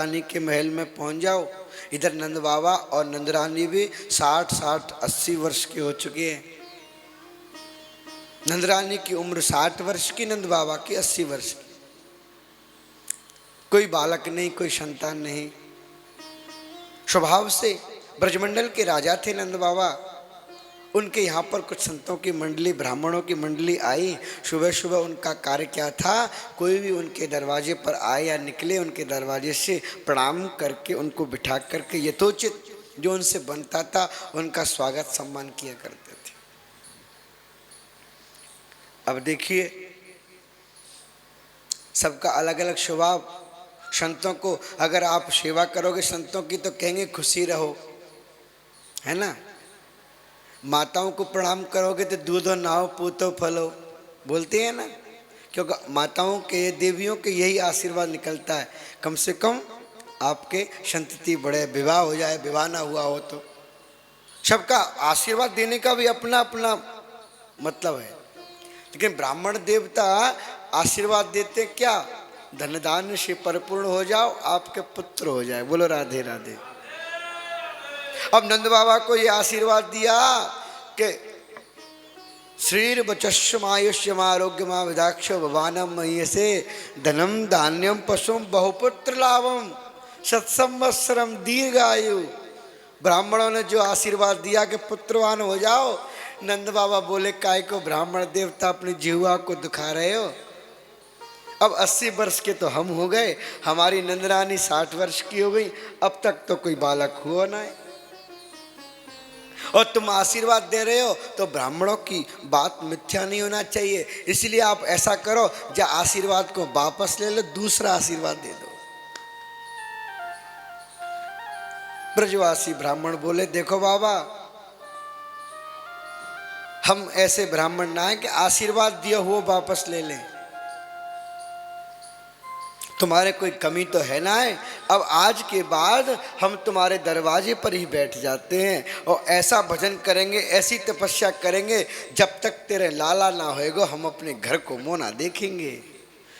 रानी के महल में पहुंच जाओ। इधर नंद बाबा और नंद रानी भी 60-80 वर्ष के हो चुके हैं। नंद रानी की उम्र 60 वर्ष की, नंद बाबा की 80 वर्ष की। कोई बालक नहीं, कोई संतान नहीं। स्वभाव से ब्रजमंडल के राजा थे नंद बाबा। उनके यहाँ पर कुछ संतों की मंडली, ब्राह्मणों की मंडली आई। सुबह सुबह उनका कार्य क्या था, कोई भी उनके दरवाजे पर आए या निकले, उनके दरवाजे से प्रणाम करके उनको बिठा करके यथोचित जो उनसे बनता था उनका स्वागत सम्मान किया करते थे। अब देखिए, सबका अलग अलग स्वभाव। संतों को अगर आप सेवा करोगे संतों की तो कहेंगे खुशी रहो, है ना। माताओं को प्रणाम करोगे तो दूधो नाव पूतो फलो, बोलते हैं ना। क्योंकि माताओं के, देवियों के यही आशीर्वाद निकलता है, कम से कम आपके संतति बढ़े, विवाह हो जाए, विवाह ना हुआ हो तो। सबका आशीर्वाद देने का भी अपना अपना मतलब है। लेकिन ब्राह्मण देवता आशीर्वाद देते क्या, धन दान से परिपूर्ण हो जाओ, आपके पुत्र हो जाए। बोलो राधे राधे। अब नंद बाबा को ये आशीर्वाद दिया कि श्रीर वचस्व आयुष्यम आरोग्यम विदाक्ष भवानम मह्यसे धनम धान्यम पशुम बहुपुत्र लाभम सत्संवत्सरम दीर्घायु। ब्राह्मणों ने जो आशीर्वाद दिया कि पुत्रवान हो जाओ, नंद बाबा बोले काय को ब्राह्मण देवता अपनी जिह्वा को दुखा रहे हो। अब 80 वर्ष के तो हम हो गए, हमारी नंदरानी 60 वर्ष की हो गई, अब तक तो कोई बालक हुआ ना है, और तुम आशीर्वाद दे रहे हो तो ब्राह्मणों की बात मिथ्या नहीं होना चाहिए। इसलिए आप ऐसा करो, जो आशीर्वाद को वापस ले लो, दूसरा आशीर्वाद दे दो। ब्रजवासी ब्राह्मण बोले देखो बाबा, हम ऐसे ब्राह्मण ना है कि आशीर्वाद दिया हुआ वापस ले लें। तुम्हारे कोई कमी तो है ना है। अब आज के बाद हम तुम्हारे दरवाजे पर ही बैठ जाते हैं और ऐसा भजन करेंगे, ऐसी तपस्या करेंगे, जब तक तेरे लाला ना होएगा हम अपने घर को मुँह ना देखेंगे।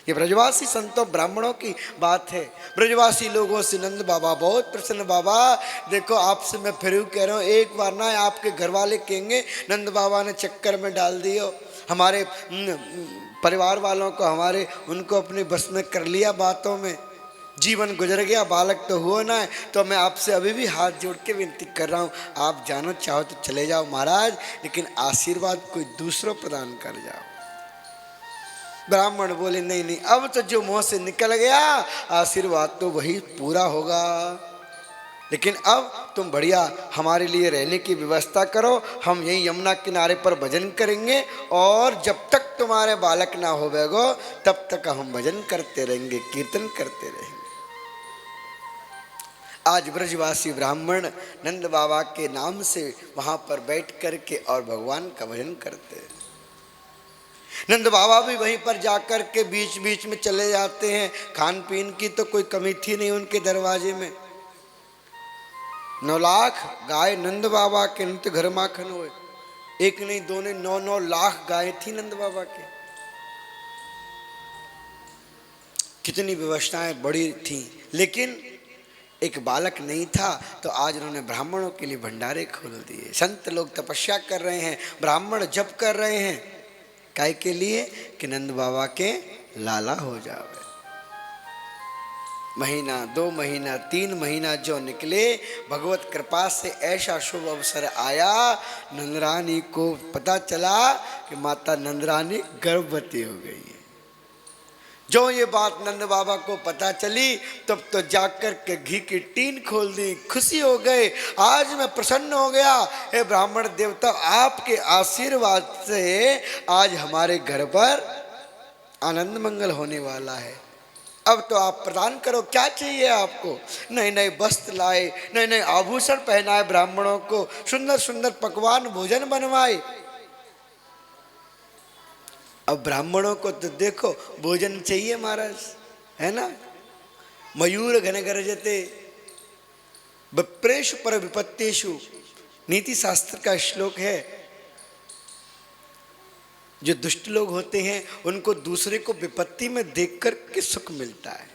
ये ब्रजवासी संतों ब्राह्मणों की बात है। ब्रजवासी लोगों से नंद बाबा बहुत प्रसन्न। बाबा देखो, आपसे मैं फिर कह रहा हूँ, एक बार ना आपके घर वाले कहेंगे नंद बाबा ने चक्कर में डाल दियो, हमारे परिवार वालों को, हमारे उनको अपने बस में कर लिया, बातों में जीवन गुजर गया, बालक तो हुआ ना है। तो मैं आपसे अभी भी हाथ जोड़ के विनती कर रहा हूँ, आप जानो चाहो तो चले जाओ महाराज, लेकिन आशीर्वाद कोई दूसरों प्रदान कर जाओ। ब्राह्मण बोले नहीं नहीं, अब तो जो मुंह से निकल गया आशीर्वाद तो वही पूरा होगा, लेकिन अब तुम बढ़िया हमारे लिए रहने की व्यवस्था करो, हम यही यमुना किनारे पर भजन करेंगे, और जब तक तुम्हारे बालक ना होवेगो तब तक हम भजन करते रहेंगे, कीर्तन करते रहेंगे। आज ब्रजवासी ब्राह्मण नंद बाबा के नाम से वहां पर बैठ करके और भगवान का भजन करते हैं। नंद बाबा भी वहीं पर जाकर के बीच बीच में चले जाते हैं। खान पीन की तो कोई कमी थी नहीं उनके दरवाजे में। 9 लाख गाय नंद बाबा के नित्य घर माखन हुए। एक नहीं दो नहीं, 9-9 लाख गाय थी नंद बाबा के। कितनी व्यवस्थाएं बड़ी थी, लेकिन एक बालक नहीं था, तो आज उन्होंने ब्राह्मणों के लिए भंडारे खोल दिए। संत लोग तपस्या कर रहे हैं, ब्राह्मण जप कर रहे हैं, काय के लिए कि नंद बाबा के लाला हो जावे। महीना 2 महीना 3 महीना जो निकले, भगवत कृपा से ऐसा शुभ अवसर आया, नंदरानी को पता चला कि माता नंदरानी गर्भवती हो गई है। जो ये बात नंद बाबा को पता चली, तब तो जाकर के घी की टीन खोल दी, खुशी हो गए। आज मैं प्रसन्न हो गया, हे ब्राह्मण देवता, आपके आशीर्वाद से आज हमारे घर पर आनंद मंगल होने वाला है। अब तो आप प्रदान करो, क्या चाहिए आपको। नए नए वस्त्र लाए, नए नए आभूषण पहनाए, ब्राह्मणों को सुंदर सुंदर पकवान भोजन बनवाए। अब ब्राह्मणों को तो देखो भोजन चाहिए महाराज, है ना। मयूर घन गर्जते विप्रेषु पर विपत्तेषु, नीति शास्त्र का श्लोक है। जो दुष्ट लोग होते हैं उनको दूसरे को विपत्ति में देख कर के सुख मिलता है।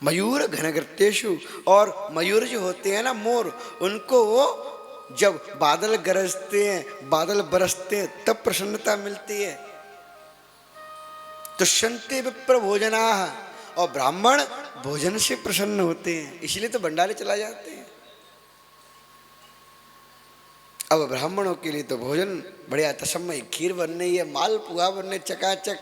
मयूर घनघृतेषु, और मयूर जो होते हैं ना मोर, उनको वो जब बादल गरजते हैं, बादल बरसते हैं, तब प्रसन्नता मिलती है। तो तुष्यन्ते विप्र भोजनाः, और ब्राह्मण भोजन से प्रसन्न होते हैं, इसलिए तो भंडारे चला जाते हैं। अब ब्राह्मणों के लिए तो भोजन बढ़िया तसमय खीर बन रही है, मालपुआ बनने चकाचक,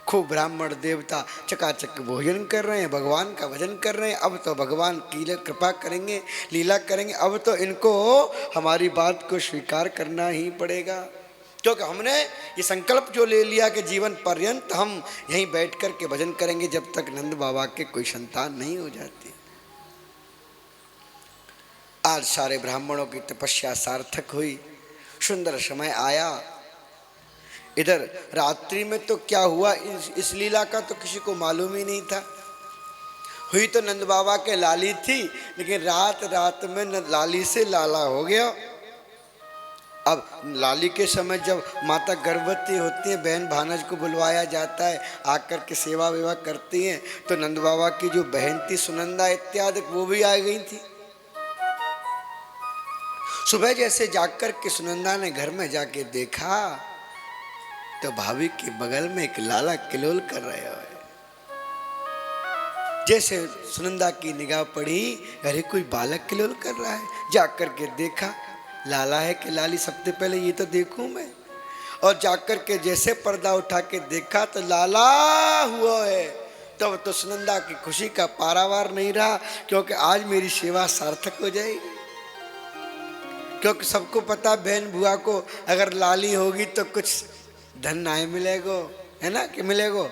खूब ब्राह्मण देवता चकाचक भोजन कर रहे हैं, भगवान का भजन कर रहे हैं। अब तो भगवान की कृपा करेंगे, लीला करेंगे। अब तो इनको हमारी बात को स्वीकार करना ही पड़ेगा, क्योंकि हमने ये संकल्प जो ले लिया कि जीवन पर्यंत हम यहीं बैठ कर के भजन करेंगे जब तक नंद बाबा के कोई संतान नहीं हो जाती। आज सारे ब्राह्मणों की तपस्या सार्थक हुई, सुंदर समय आया। इधर रात्रि में तो क्या हुआ इस लीला का तो किसी को मालूम ही नहीं था। हुई तो नंद बाबा के लाली थी, लेकिन रात रात में लाली से लाला हो गया। अब लाली के समय जब माता गर्भवती होती है, बहन भानज को बुलवाया जाता है, आकर के सेवा वेवा करती हैं। तो नंद बाबा की जो बहन थी सुनंदा इत्यादि, वो भी आ गई थी। सुबह जैसे जाकर के सुनंदा ने घर में जाके देखा तो भाभी के बगल में एक लाला किलोल कर रहे हो। जैसे सुनंदा की निगाह पड़ी, अरे कोई बालक किलोल कर रहा है। जाकर के देखा लाला है कि लाली, सबसे पहले ये तो देखूं मैं। और जाकर के जैसे पर्दा उठा के देखा तो लाला हुआ है। तब तो सुनंदा की खुशी का पारावार नहीं रहा, क्योंकि आज मेरी सेवा सार्थक हो जाएगी। क्योंकि सबको पता बहन बुआ को अगर लाली होगी तो कुछ धन नहीं मिलेगो, है ना, कि मिलेगो।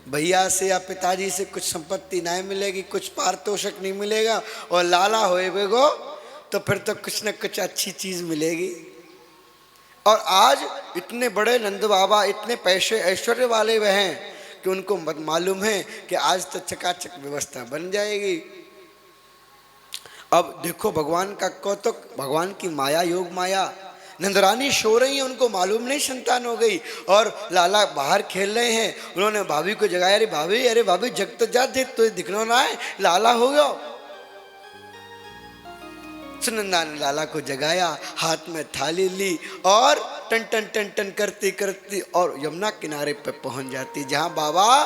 भैया से या पिताजी से कुछ संपत्ति नहीं मिलेगी, कुछ पारितोषिक नहीं मिलेगा। और लाला होएगो तो फिर तो कुछ न कुछ अच्छी चीज मिलेगी। और आज इतने बड़े नंद बाबा, इतने पैसे ऐश्वर्य वाले वह हैं कि उनको मालूम है कि आज तो चकाचक व्यवस्था बन जाएगी। अब देखो भगवान का कौतुक, भगवान की माया, योग माया। नंदरानी सो रही है, उनको मालूम नहीं संतान हो गई, और लाला बाहर खेल रहे हैं। उन्होंने भाभी को जगाया, अरे भाभी, अरे भाभी जग तो जा, देख तो दिखना ना है, लाला हो गया। सुनंदा ने लाला को जगाया, हाथ में थाली ली और टन टन टन टन करती करती और यमुना किनारे पे पहुंच जाती, जहां बाबा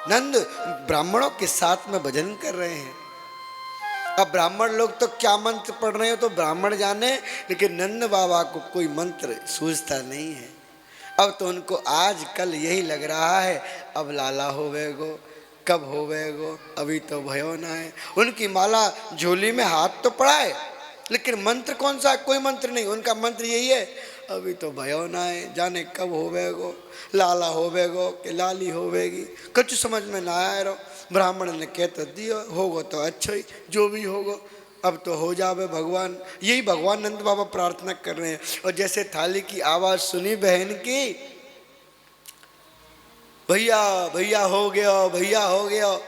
नंद ब्राह्मणों के साथ में भजन कर रहे हैं। अब ब्राह्मण लोग तो क्या मंत्र पढ़ रहे हो तो ब्राह्मण जाने, लेकिन नंद बाबा को कोई मंत्र सूझता नहीं है। अब तो उनको आज कल यही लग रहा है, अब लाला होवेगो, कब होवेगो, अभी तो भयो ना है। उनकी माला झोली में हाथ तो पड़ा है, लेकिन मंत्र कौन सा, कोई मंत्र नहीं। उनका मंत्र यही है, अभी तो भयो ना है, जाने कब होवेगो, लाला होवेगो कि लाली होवेगी, कुछ समझ में ना आए रहो। ब्राह्मण ने कह तो दियो, होगो तो अच्छा ही, जो भी होगो अब तो हो जावे भगवान। यही भगवान नंद बाबा प्रार्थना कर रहे हैं। और जैसे थाली की आवाज सुनी बहन की, भैया भैया हो गया, भैया हो गया।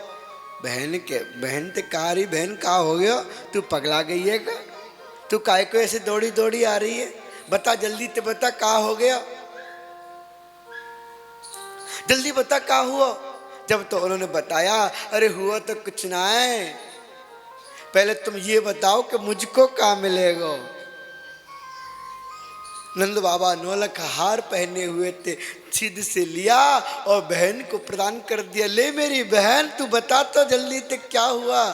बहन ते कारी, बहन का हो गया, तू पगला गई है का, तू काय को ऐसे दौड़ी दौड़ी आ रही है, बता जल्दी ते बता का हो गया, जल्दी बता का हुआ। जब तो उन्होंने बताया, अरे हुआ तो कुछ ना है, पहले तुम ये बताओ कि मुझको क्या मिलेगा। नंद बाबा नौलख हार पहने हुए थे, सिद्ध से लिया और बहन को प्रदान कर दिया, ले मेरी बहन तू बता तो जल्दी ते क्या हुआ।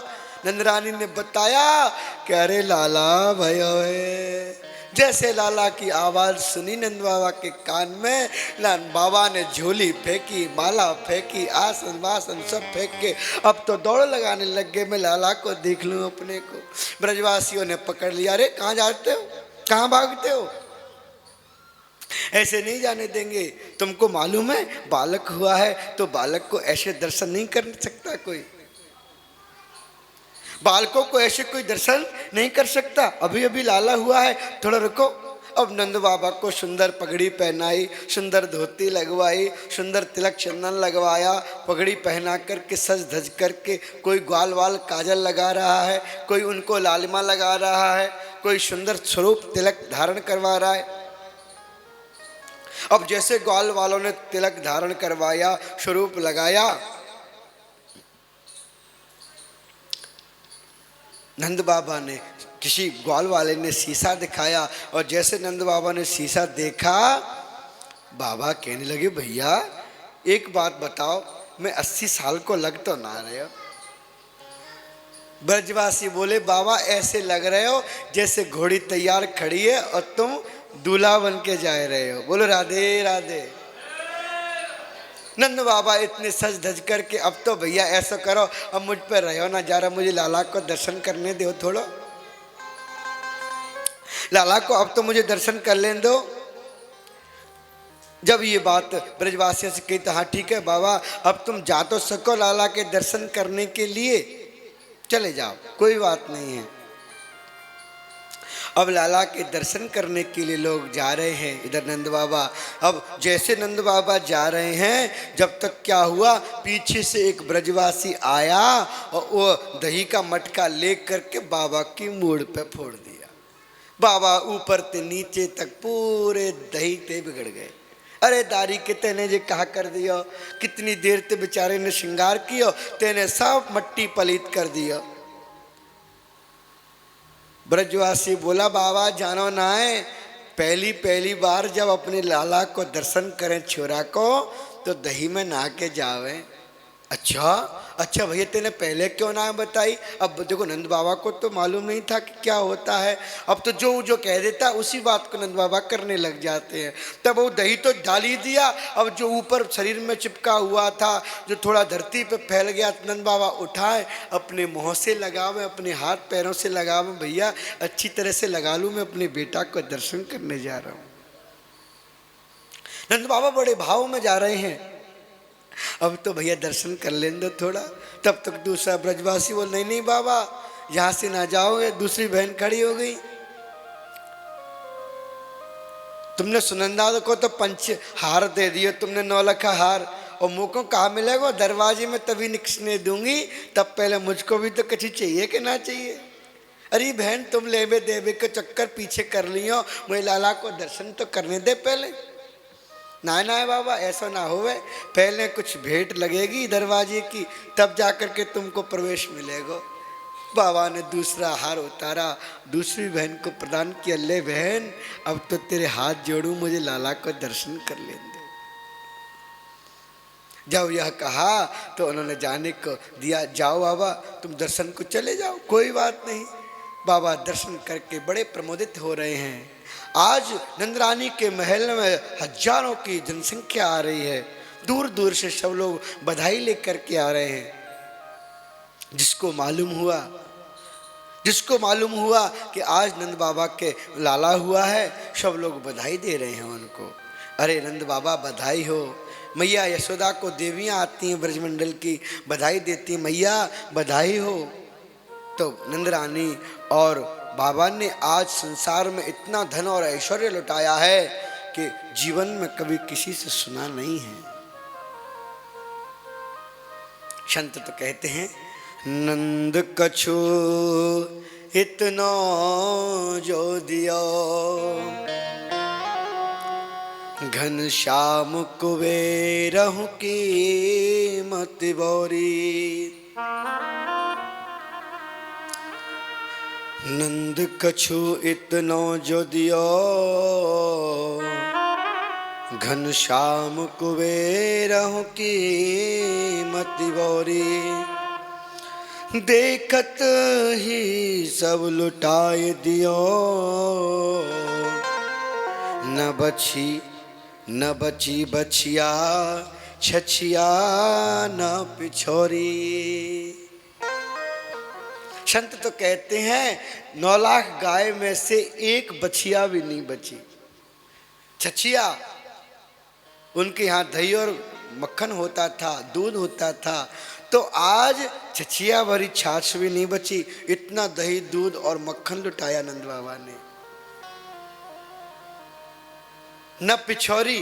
नंदरानी ने बताया कि अरे लाला भयो है। जैसे लाला की आवाज सुनी नंद बाबा के कान में, नंद बाबा ने झोली फेंकी, माला फेंकी, आसन वासन सब फेंक के अब तो दौड़ लगाने लग गए, मैं लाला को देख लूं अपने को। ब्रजवासियों ने पकड़ लिया, अरे कहाँ जाते हो, कहाँ भागते हो, ऐसे नहीं जाने देंगे। तुमको मालूम है बालक हुआ है तो बालक को ऐसे दर्शन नहीं कर सकता कोई, बालकों को ऐसे कोई दर्शन नहीं कर सकता। अभी अभी लाला हुआ है, थोड़ा रुको। अब नंद बाबा को सुंदर पगड़ी पहनाई, सुंदर धोती लगवाई, सुंदर तिलक चंदन लगवाया, पगड़ी पहना करके सज धज करके कोई ग्वाल वाल काजल लगा रहा है, कोई उनको लालिमा लगा रहा है, कोई सुंदर स्वरूप तिलक धारण करवा रहा है। अब जैसे ग्वाल वालों ने तिलक धारण करवाया, स्वरूप लगाया, नंद बाबा ने, किसी ग्वाल वाले ने शीशा दिखाया और जैसे नंद बाबा ने शीशा देखा, बाबा कहने लगे भैया एक बात बताओ, मैं 80 साल को लग तो ना रहे हो? ब्रजवासी बोले बाबा ऐसे लग रहे हो जैसे घोड़ी तैयार खड़ी है और तुम दूल्हा बन के जा रहे हो। बोलो राधे राधे। नंद बाबा इतने सज धज करके, अब तो भैया ऐसा करो, अब मुझ पर रहो ना जा रहा, मुझे लाला को दर्शन करने दो थोड़ा, लाला को अब तो मुझे दर्शन कर लेने दो। जब ये बात ब्रजवासियों से कही तो हाँ ठीक है बाबा, अब तुम जा तो सको लाला के दर्शन करने के लिए, चले जाओ कोई बात नहीं है। अब लाला के दर्शन करने के लिए लोग जा रहे हैं इधर नंद बाबा। अब जैसे नंद बाबा जा रहे हैं, जब तक क्या हुआ, पीछे से एक ब्रजवासी आया और वो दही का मटका ले करके बाबा की मूड़ पे फोड़ दिया। बाबा ऊपर से नीचे तक पूरे दही पे बिगड़ गए। अरे दारी के तेने जे कहा कर दियो, कितनी देर ते बेचारे ने श्रृंगार कियो, तेने सब मट्टी पलीत कर दिया। ब्रजवासी बोला बाबा जानो ना है, पहली पहली बार जब अपने लाला को दर्शन करें छोरा को तो दही में नहा के जावे। अच्छा अच्छा भैया तेने पहले क्यों ना बताई? अब देखो नंद बाबा को तो मालूम नहीं था कि क्या होता है, अब तो जो जो कह देता उसी बात को नंद बाबा करने लग जाते हैं। तब वो दही तो डाल ही दिया, अब जो ऊपर शरीर में चिपका हुआ था, जो थोड़ा धरती पे फैल गया, नंद बाबा उठाए, अपने मुँह से लगावे, अपने हाथ पैरों से लगावे, भैया अच्छी तरह से लगा लूँ, मैं अपने बेटा को दर्शन करने जा रहा हूँ। नंद बाबा बड़े भाव में जा रहे हैं, अब तो भैया दर्शन कर लेने दो थोड़ा। तब तक दूसरा ब्रजवासी बोल नहीं नहीं बाबा यहां से ना जाओगे, दूसरी बहन खड़ी हो गई। तुमने सुनंदा को तो पंच हार दे दिए, तुमने 9 लाख हार, और मुँह को कहा मिलेगा? दरवाजे में तभी निकसने दूंगी, तब पहले मुझको भी तो कुछ चाहिए कि ना चाहिए। अरे बहन तुम लेवे देवे के चक्कर पीछे कर लियो, मुझे लाला को दर्शन तो करने दे पहले। ना ना बाबा ऐसा ना होवे, पहले कुछ भेंट लगेगी दरवाजे की, तब जाकर के तुमको प्रवेश मिलेगा। बाबा ने दूसरा हार उतारा, दूसरी बहन को प्रदान किया, ले बहन अब तो तेरे हाथ जोड़ूं, मुझे लाला को दर्शन कर लेने दे। जब यह कहा तो उन्होंने जाने को दिया, जाओ बाबा तुम दर्शन को चले जाओ, कोई बात नहीं। बाबा दर्शन करके बड़े प्रमोदित हो रहे हैं। आज नंदरानी के महल में हजारों की जनसंख्या आ रही है, दूर दूर से सब लोग बधाई लेकर के आ रहे हैं। जिसको मालूम हुआ कि आज नंद बाबा के लाला हुआ है, सब लोग बधाई दे रहे हैं उनको। अरे नंद बाबा बधाई हो। मैया यशोदा को देवियाँ आती हैं ब्रजमंडल की, बधाई देती हैं, मैया बधाई हो। तो नंदरानी और बाबा ने आज संसार में इतना धन और ऐश्वर्य लुटाया है कि जीवन में कभी किसी से सुना नहीं है। संत तो कहते हैं नंद कछु इतना जो दिया, घन श्याम कुबेरहु की मत बोरी। नंद कछु इतना जो दियो, घन श्याम कुबेरहु की मति बोरी। देखत ही सब लुटाए दियो, न बची बछिया, छछिया न पिछोरी। संत तो कहते हैं 9 लाख गाय में से एक बछिया भी नहीं बची। छछिया, उनके यहाँ दही और मक्खन होता था, दूध होता था, तो आज छछिया भरी छाछ भी नहीं बची। इतना दही दूध और मक्खन लुटाया नंद बाबा ने। न पिछौरी,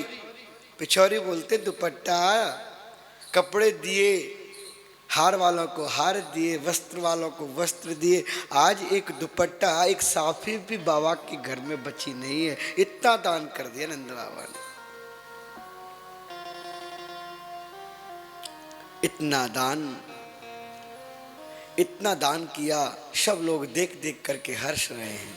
पिछौरी बोलते दुपट्टा, कपड़े दिए, हार वालों को हार दिए, वस्त्र वालों को वस्त्र दिए। आज एक दुपट्टा, एक साफी भी बाबा के घर में बची नहीं है, इतना दान कर दिया नंद बाबा ने। इतना दान इतना दान किया, सब लोग देख देख करके हर्ष रहे हैं।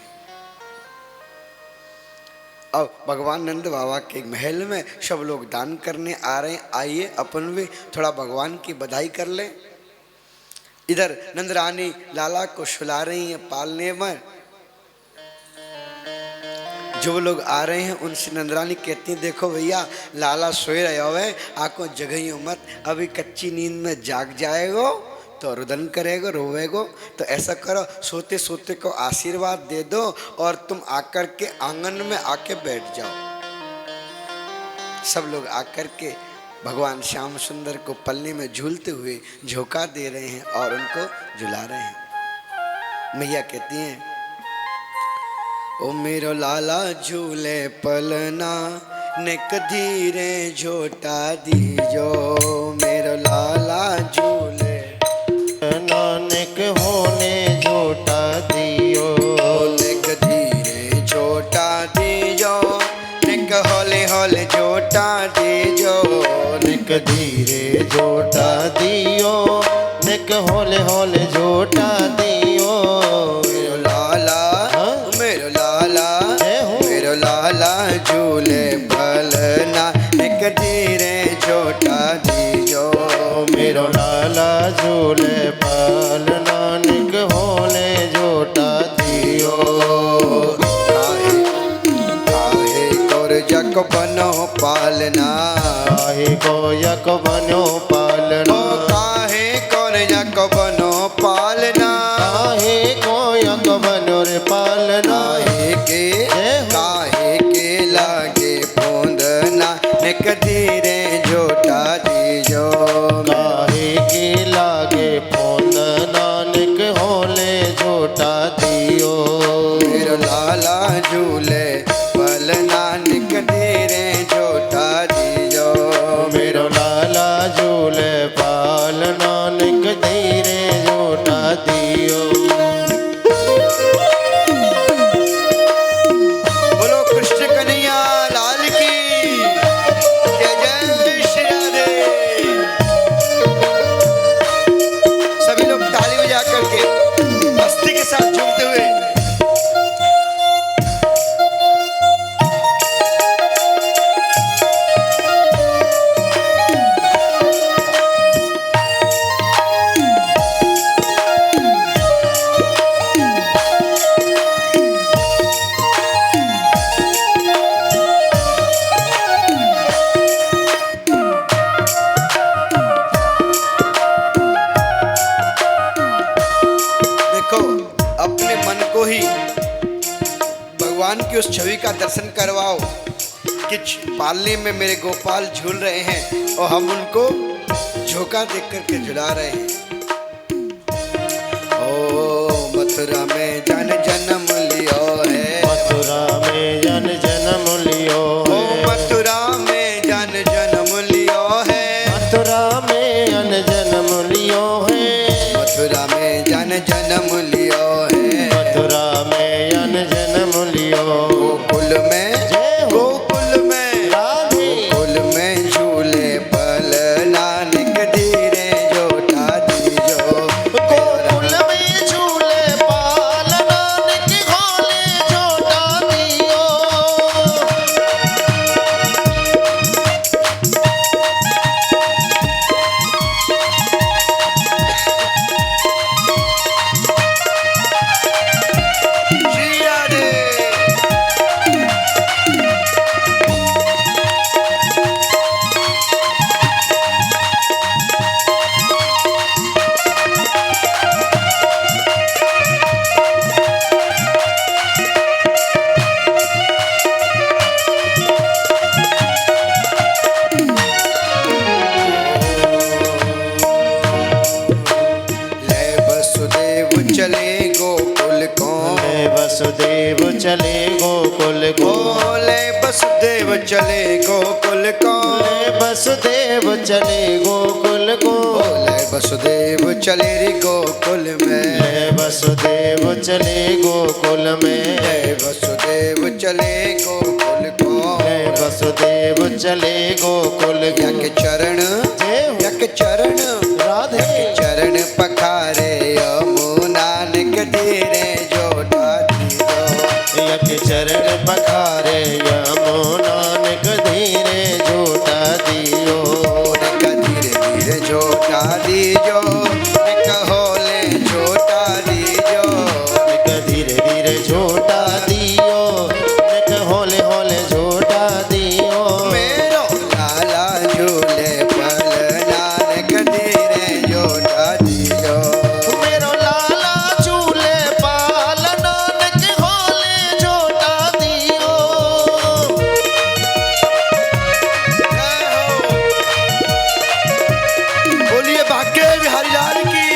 अब भगवान नंद बाबा के महल में सब लोग दान करने आ रहे हैं। आइए अपन भी थोड़ा भगवान की बधाई कर लें। इधर नंद रानी लाला को सुला रही हैं पालने में। जो लोग आ रहे हैं उनसे नंदरानी कहती हैं, देखो भैया लाला सोए रहे हो, आंखों जगहियो मत, अभी कच्ची नींद में जाग जाएगो तो रुदन करेगो, रोवेगो, तो ऐसा करो सोते सोते को आशीर्वाद दे दो और तुम आकर के आंगन में आके बैठ जाओ। सब लोग आकर के भगवान श्याम सुंदर को पल्ले में झूलते हुए झोंका दे रहे हैं और उनको झुला रहे हैं। मैया कहती हैं, ओ मेरो लाला झूले पलना, नेक धीरे झोटा दीजो। मेरो लाला झूले नानक होने झोटा दियो। नेक धीरे झोटा दीजो, नेक होले होले झोटा दीजो। निक धीरे झोटा दियो, निक होले होले झोटा दियो। मेरो लाला, मेरो लाला, मेरो लाला झूले पलना, नेक धीरे झोटा दीजो। मेरो लाला झूले पालना, निक होले झोटा दियो। काहे काहे कोर जग बनो पालना, काहे को यक बनो पालना। काहे कोर जग बनो पालना। काहे को यक बनो रे पालना। काहे के लागे पोंदना, नेक धीरे झोटा दीजो। काहे के लागे पोंदना, निक होले झोटा दियो। मेरो लाला झूले पलना, निक धीरे झोटा दीजो। मेरो लाला झूले पालना, निक धीरे झोटा दियो। बोलो कृष्ण कन्हैया लाल की जय। जय श्री राधे। सभी लोग ताली बजा करके मस्ती के साथ झूमते हुए अपने मन को ही भगवान की उस छवि का दर्शन करवाओ कि पालने में मेरे गोपाल झूल रहे हैं और हम उनको झोंका देख करके झुला रहे हैं। ओ मथुरा में जन जन्म लियो है, मथुरा में जन जन्म लियो। ओ मथुरा में जन जन्म लियो है, मथुरा में जन जन्म लियो है। मथुरा में जन जन्म लियो है, मथुरा में जन जन्म लियो। गोकुल में, गोकुल में, गोकुल में झूले पलना, निक धीरे झोटा दीजो। गोकुल में झूले पालना, निक होले झोटा दियो। श्री राधे। ले वसुदेव चले गोकुल को, ले वसुदेव चले गोकुल को। ले वसुदेव चले गोकुल को, ले वसुदेव चले गोकुल को। ले वसुदेव चले रे गोकुल में, ले वसुदेव चले गोकुल में। ले वसुदेव चले गोकुल को, ले वसुदेव चले गोकुल को। यक चरण, यक चरण, राधे चरण पखारे ओ धीरे जोटा दियो। यक चरण पखारे यमुना निक धीरे जोटा दियो। निक धीरे धीरे जोटा दीजो, निक होले जोटा दीजो। निक धीरे धीरे जोटा दियो, निक होले होले जोटा दियो। मेरो लाला झूले पलना, निक धीरे जोटा दीजो। मेरो लाला झूले पालना, निक होले जोटा दियो। जय हो। बोलिए भाग्य बिहारी लाल की।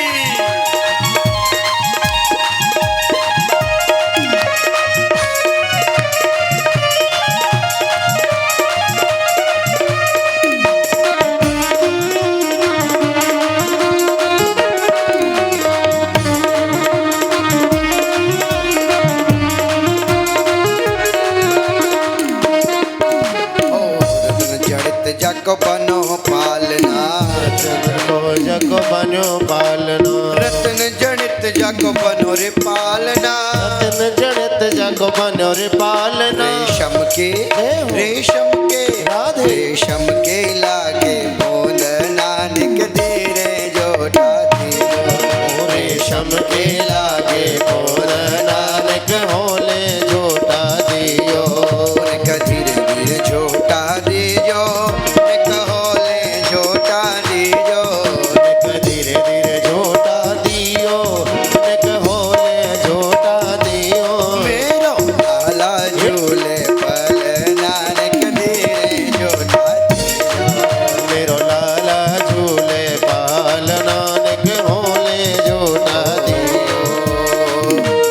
जड़ित जग बनो पालना, जगो जगो बनो पालना। रतन जड़ित जग बनो रे पालना। रतन जड़ित जगो बनो रे पालना। रेशम के राधे। रेशम के लागे बूंद, नानक धीरे जोटा दियो। रेशम के लागे बोल नानक होले जोटा दियो। निक धीरे धीरे जोटा दीजो, निक होले जोटा दीजो। निक धीरे धीरे जोटा दियो, निक होले जोटा दियो। मेरो लाला झूले पलना, निक धीरे जोटा दीजो। मेरो लाला झूले पालना, निक होले जोटा दियो।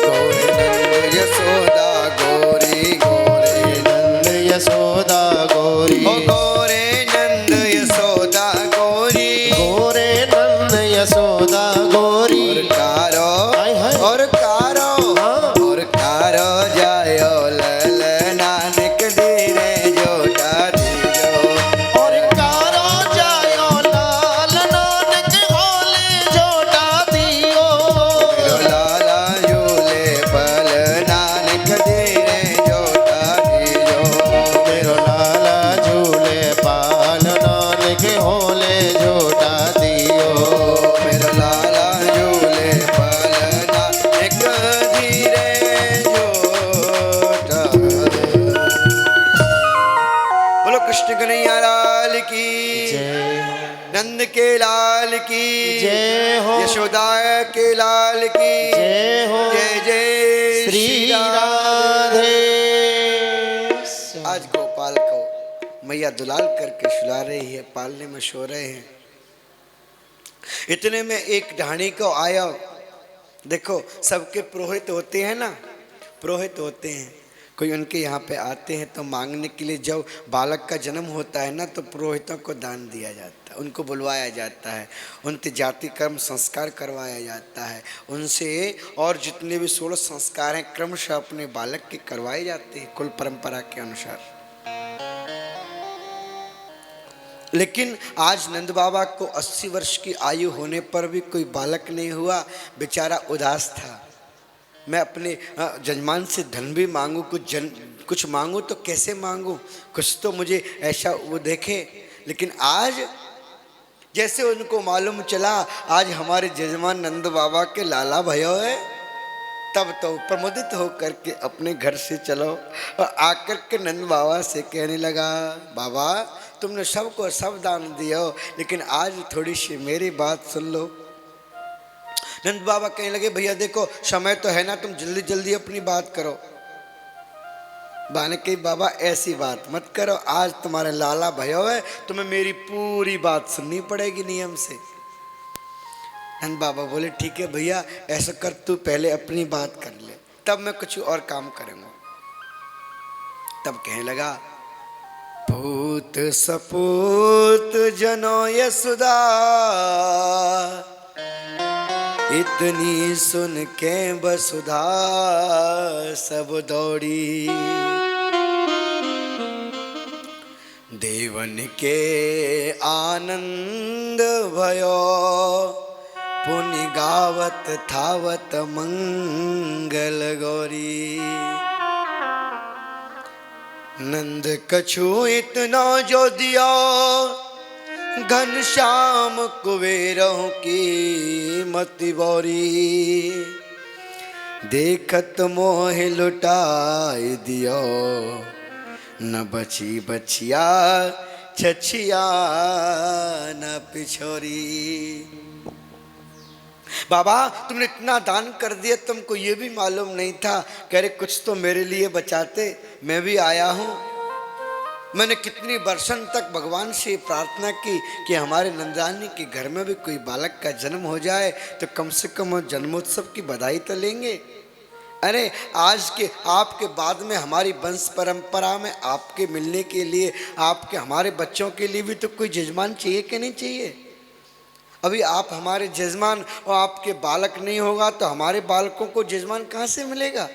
गोरे नंद यशोदा गोरी गोरे नंद यशोदा गोरी। ओ गोरे नंद यशोदा गोरी। गोरे नंद यशोदा गोरी। और कारो हाय हाय। और कारो हाँ। और कारो जायो ललना, निक धीरे जोटा दीजो। और कारो जायो लाल नानक होले जोटा दियो। मेरो लाला झूले पलना, निक धीरे जोटा दीजो। मेरो लाला झूले पाल नानक होले जोटा दियो। मेरो लाला झूले पलना, निक धीरे जोटा। बोलो कृष्ण कन्हैया लाल की, जय नंद के लाल की, जय हो। यशोदा के लाल की, जय हो। जय जय श्री राधे। आज गोपाल को मैया दुलाल करके सुला रही है, पालने में सो रहे हैं। इतने में एक ढाणी को आया। देखो सबके पुरोहित होते हैं ना, पुरोहित होते हैं। कोई उनके यहाँ पे आते हैं तो मांगने के लिए, जब बालक का जन्म होता है ना तो पुरोहितों को दान दिया जाता है, उनको बुलवाया जाता है, उनके जाति कर्म संस्कार करवाया जाता है उनसे। और जितने भी 16 संस्कार हैं क्रमशः अपने बालक के करवाए जाते हैं कुल परंपरा के अनुसार। लेकिन आज नंद बाबा को 80 वर्ष की आयु होने पर भी कोई बालक नहीं हुआ, बेचारा उदास था। मैं अपने जजमान से धन भी मांगूं, कुछ मांगूं तो कैसे मांगूं, कुछ तो मुझे ऐसा वो देखे। लेकिन आज जैसे उनको मालूम चला आज हमारे जजमान नंद बाबा के लाला भयो है, तब तो प्रमोदित होकर के अपने घर से चलो और आकर के नंद बाबा से कहने लगा, बाबा तुमने सबको सब दान दिया लेकिन आज थोड़ी सी मेरी बात सुन लो। नंद बाबा कहने लगे, भैया देखो समय तो है ना, तुम जल्दी जल्दी अपनी बात करो। बाने कही, बाबा ऐसी बात मत करो, आज तुम्हारे लाला भयो है, तुम्हें मेरी पूरी बात सुननी पड़ेगी नियम से। नंद बाबा बोले, ठीक है भैया ऐसा कर, तू पहले अपनी बात कर ले, तब मैं कुछ और काम करूंगा। तब कहने लगा, पूत सपूत जनो यशोदा, इतनी सुन के वसुधा सब दौड़ी, देवन के आनंद भयो, पुनि गावत थावत मंगल गौरी। नंद कछु इतना जो दिया, घनश्याम कुबेरों की मति बोरी। देखत मोह लुटाई दियो, न बची बचिया छछिया न पिछोरी। बाबा तुमने इतना दान कर दिया, तुमको ये भी मालूम नहीं था? कह रहे कुछ तो मेरे लिए बचाते, मैं भी आया हूँ। मैंने कितनी वर्षों तक भगवान से प्रार्थना की कि हमारे नंदरानी के घर में भी कोई बालक का जन्म हो जाए तो कम से कम जन्मोत्सव की बधाई तो लेंगे। अरे आज के आपके बाद में हमारी वंश परंपरा में आपके मिलने के लिए, आपके हमारे बच्चों के लिए भी तो कोई जजमान चाहिए कि नहीं चाहिए? अभी आप हमारे जजमान और आपके बालक नहीं होगा तो हमारे बालकों को जजमान कहाँ से मिलेगा?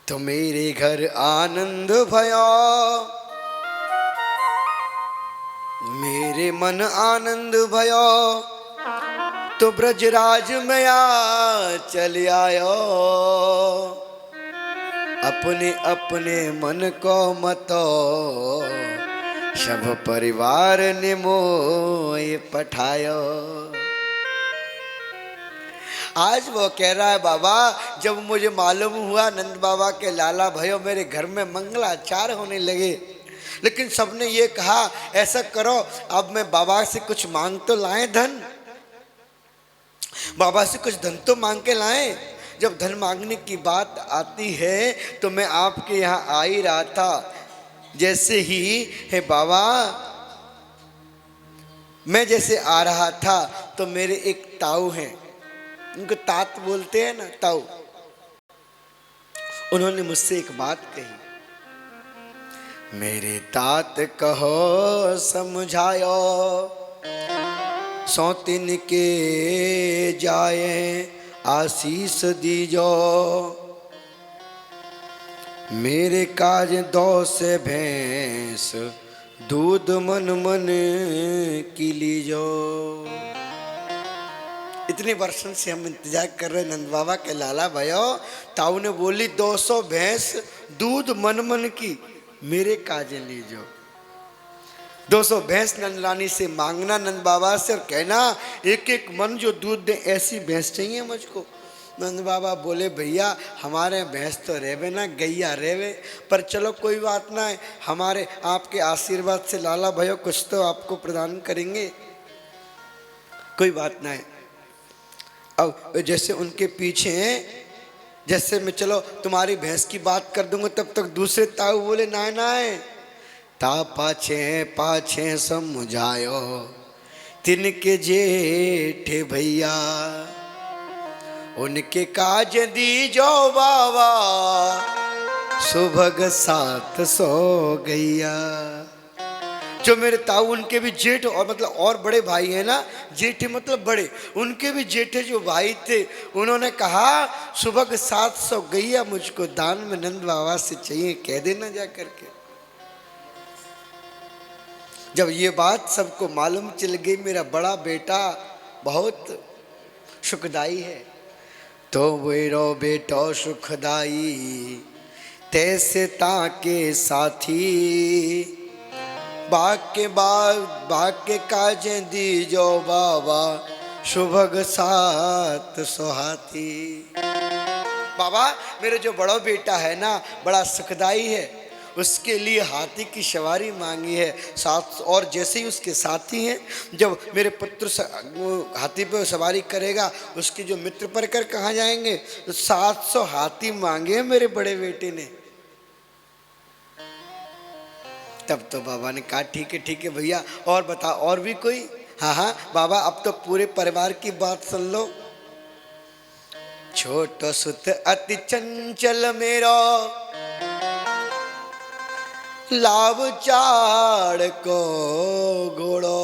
तो मेरे घर आनंद भयो, मेरे मन आनंद भयो, तो ब्रजराज में आ चल आयो। अपने अपने मन को मतो, सब परिवार ने मोय पठायो। आज वो कह रहा है बाबा, जब मुझे मालूम हुआ नंद बाबा के लाला भयो मेरे घर में मंगलाचार होने लगे, लेकिन सबने ये कहा ऐसा करो अब मैं बाबा से कुछ मांग तो लाएं, धन बाबा से कुछ धन तो मांग के लाएं। जब धन मांगने की बात आती है तो मैं आपके यहाँ आ ही रहा था। जैसे ही है बाबा मैं जैसे आ रहा था तो मेरे एक ताऊ हैं, उनको तात बोलते हैं ना, ताऊ, उन्होंने मुझसे एक बात कही, मेरे तात कहो समझायो, सौतिन के जाए आशीष दीजो। मेरे काज दो से भैंस, दूध मन मन की लीजो। इतने वर्षों से हम इंतजार कर रहे नंद बाबा के लाला भयो। ताऊ ने बोली 200 भैंस दूध मन मन की मेरे काजे लीजो। 200 भैंस नंदरानी से मांगना नंद बाबा से, और कहना एक एक मन जो दूध दे ऐसी भैंस चाहिए मुझको। नंद बाबा बोले भैया हमारे भैंस तो रेवे ना, गैया रेवे, पर चलो कोई बात ना है, हमारे आपके आशीर्वाद से लाला भयो कुछ तो आपको प्रदान करेंगे, कोई बात ना है। अब जैसे उनके पीछे हैं, जैसे मैं चलो तुम्हारी भैंस की बात कर दूंगा, तब तक दूसरे ताऊ बोले ना ना है, ता पाछे पाछे समझायो, तिनके जेठे भैया, उनके काज दीजो बाबा, सुभग 700 गैया। जो मेरे ताऊ उनके भी जेठ और मतलब और बड़े भाई हैं ना, जेठे मतलब बड़े, उनके भी जेठे जो भाई थे उन्होंने कहा सुबह 700 गैया मुझको दान में नंद बाबा से चाहिए, कह देना जा करके। जब ये बात सबको मालूम चल गई मेरा बड़ा बेटा बहुत सुखदाई है, तो वेरो बेटो सुखदाई तैसे ताके साथी, बाके बाके काजे दीजो बाबा, सुभग 700 हाथी। बाबा मेरे जो बड़ा बेटा है ना बड़ा सुखदाई है, उसके लिए हाथी की सवारी मांगी है 700। और जैसे ही उसके साथी हैं, जब मेरे पुत्र हाथी पे सवारी करेगा उसके जो मित्र परकर कहाँ जाएंगे, तो 700 हाथी मांगे मेरे बड़े बेटे ने। तब तो बाबा ने कहा ठीक है भैया, और बता और भी कोई? हाँ हाँ बाबा अब तो पूरे परिवार की बात सुन लो। छोटो सुत अति चंचल मेरो, लाभ चाड़ को घोड़ो,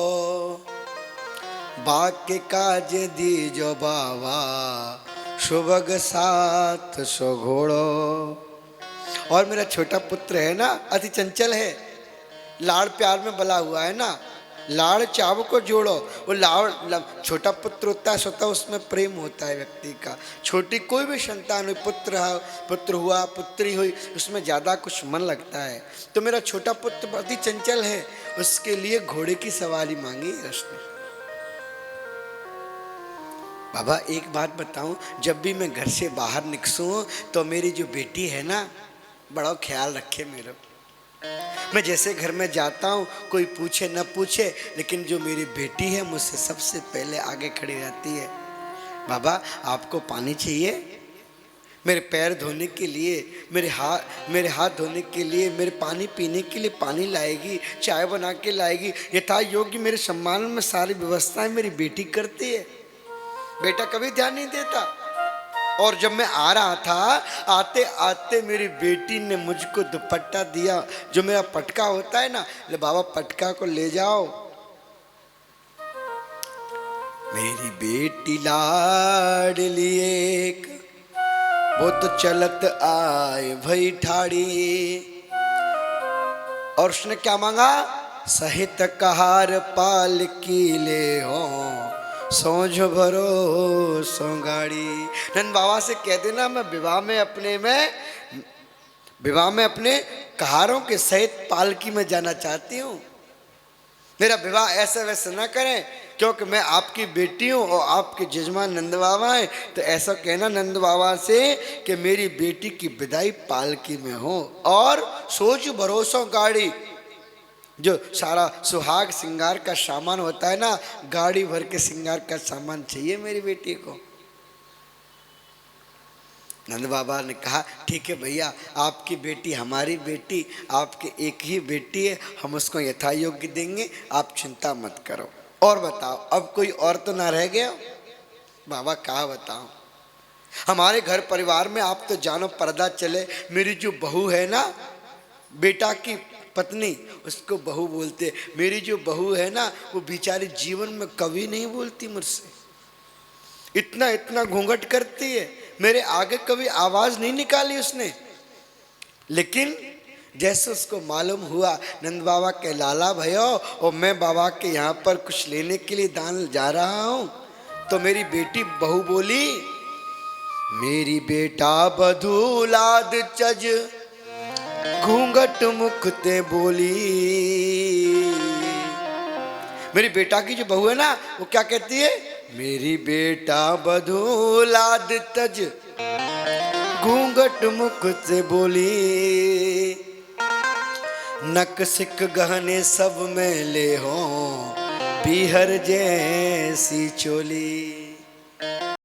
बाके काज दीजो बाबा, सुभग 700 घोड़ो। और मेरा छोटा पुत्र है ना अति चंचल है, लाड़ प्यार में बला हुआ है ना, लाड़ चाव को जोड़ो। वो छोटा पुत्र होता है, स्वतः उसमें प्रेम होता है व्यक्ति का। छोटी कोई भी संतान हुई, पुत्र हुआ, पुत्री हुई, उसमें ज़्यादा कुछ मन लगता है। तो मेरा छोटा पुत्र बहुत ही चंचल है, उसके लिए घोड़े की सवारी मांगी उसने। बाबा एक बात बताऊं, जब भी मैं घर से बाहर निकलूं तो मेरी जो बेटी है ना, बड़ा ख्याल रखे मेरा। मैं जैसे घर में जाता हूँ, कोई पूछे न पूछे, लेकिन जो मेरी बेटी है मुझसे सबसे पहले आगे खड़ी रहती है। बाबा आपको पानी चाहिए? मेरे पैर धोने के लिए, मेरे हाथ धोने के लिए, मेरे पानी पीने के लिए पानी लाएगी, चाय बना के लाएगी। यथा योग्य मेरे सम्मान में सारी व्यवस्थाएं मेरी बेटी करती है। बेटा कभी ध्यान नहीं देता। और जब मैं आ रहा था, आते आते मेरी बेटी ने मुझको दुपट्टा दिया, जो मेरा पटका होता है ना, ले बाबा पटका को ले जाओ। मेरी बेटी लाडली एक, वो तो चलत आए भई ठाड़ी। और उसने क्या मांगा? सहित कहार पाल की ले हो, सोझ भरो सोगाड़ी। नंद बाबा से कह देना मैं विवाह में अपने कहारों के सहित पालकी में जाना चाहती हूँ। मेरा विवाह ऐसा वैसा ना करें, क्योंकि मैं आपकी बेटी हूँ और आपके जजमान नंद बाबा हैं। तो ऐसा कहना नंद बाबा से कि मेरी बेटी की विदाई पालकी में हो, और सोच भरोसा गाड़ी। जो सारा सुहाग श्रृंगार का सामान होता है ना, गाड़ी भर के श्रृंगार का सामान चाहिए मेरी बेटी को। नंद बाबा ने कहा ठीक है भैया, आपकी बेटी हमारी बेटी, आपके एक ही बेटी है, हम उसको यथा योग्य देंगे, आप चिंता मत करो। और बताओ, अब कोई और तो ना रह गया? बाबा कहा बताओ, हमारे घर परिवार में आप तो जानो पर्दा चले। मेरी जो बहू है ना, बेटा की पत्नी, उसको बहू बोलते। मेरी जो बहू है ना, वो बेचारी जीवन में कभी नहीं बोलती मुझसे, इतना इतना घूंघट करती है, मेरे आगे कभी आवाज नहीं निकाली उसने। लेकिन जैसे उसको मालूम हुआ नंद बाबा के लाला भयो और मैं बाबा के यहाँ पर कुछ लेने के लिए दान जा रहा हूँ, तो मेरी बेटी बहू बोली, मेरी बेटा बधू लाद चज घूंघट मुख ते बोली। मेरी बेटा की जो बहू है ना, वो क्या कहती है? मेरी बेटा बधू लाद तज घूंघट मुख से बोली, नक सिक गहने सब में ले हो, पीहर जैसी चोली।